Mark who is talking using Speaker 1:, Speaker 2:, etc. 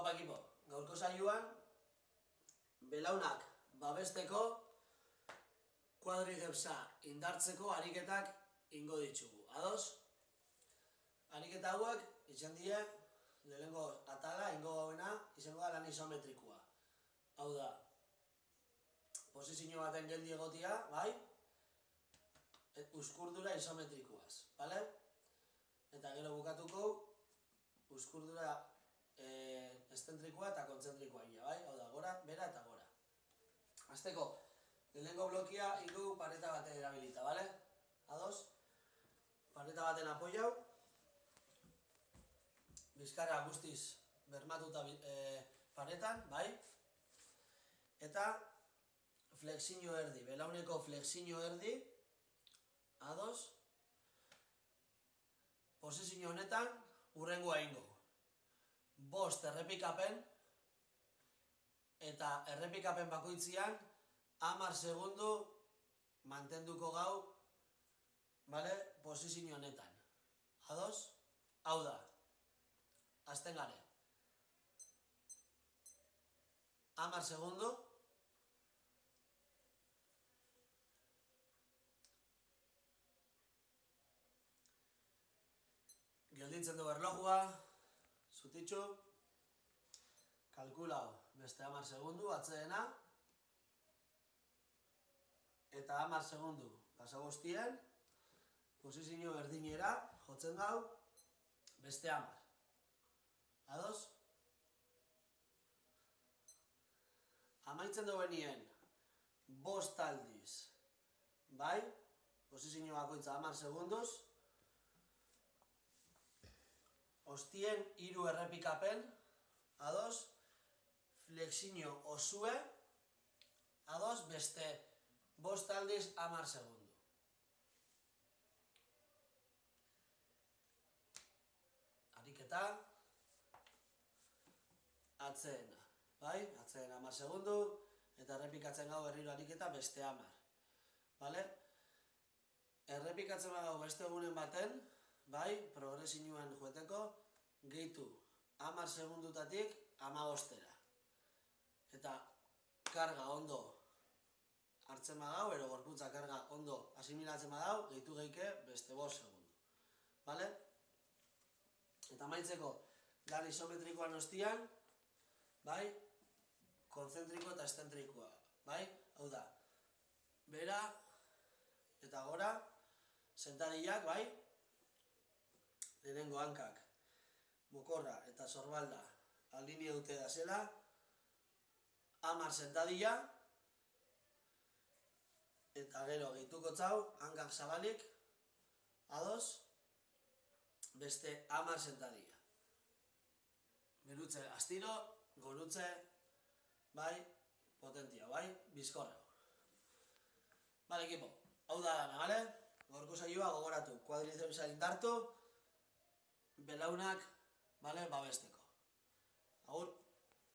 Speaker 1: Opa ekipo, gaurko saioan belaunak babesteko kuadrizepsa indartzeko ariketak ingo ditugu. Ados? Ariketa hauek izan die lehenengo atala ingo gauena izango da lan isometrikoa. Hau da, posizio baten geldi egotia, bai? Uzkurdura isometrikoaz, bale? Eta gero bukatuko uzkurdura estentrikoa eta kontzentrikoa ina, bai? Hau da, gora, bera eta gora. Hasteko, lehenengo blokia ingo pareta baten erabilita, bale? Ados? Pareta baten apoiau, bizkarra guztiz bermatuta paretan, bai? Eta flexio erdi, belauneko flexio erdi, ados? Posizio honetan, hurrengoa ingo. 5 errepikapen, eta errepikapen bakoitzian 10 segundu mantenduko gau, bale, posizio honetan. Ados? Hau da, hasten gare. 10 segundu, gelditzen du erlojua, zutitxu, kalkulau beste 10 segundu atzeena, eta 10 segundu pasagoztien, posizio berdinera jotzen gau, beste 10. Ados? Amaitzen duenien 5 aldiz, bai? Posizio bakoitza 10 segunduz, ostien 3 errepikapen, ados, flexio osue, ados, beste 5 aldiz 10 segundu. Ariketa, atzeena, bai? Atzeena 10 segundu, eta errepikatzen gau berriro ariketa beste 10. Bale? Errepikatzen gau beste egunen baten, bai, progresioan joeteko, gehitu 10 segundutatik 15-era. Eta karga ondo hartzen badau, ero gorputza karga ondo asimilatzen badau, gehitu gehike beste 5 segundu. Bale? Eta amaitzeko lan isometrikoan ostian, bai, kontzentriko eta estentrikoa. Bai? Hau da, bera eta gora, sentadillak, bai? Lehenengo hankak, mokorra eta sorbalda alinea dute da zela, 10 sentadilla, eta gero gehituko txau, hankak zabalik, ados, beste 10 sentadilla. Berutze astiro, gorutze, bai, potentia, bai, bizkorreo. Bale, ekipo, hau da dana, bale? Gorko saioa gogoratu, kuadrizepsa indartu, belaunak, bale, babesteko. Agur.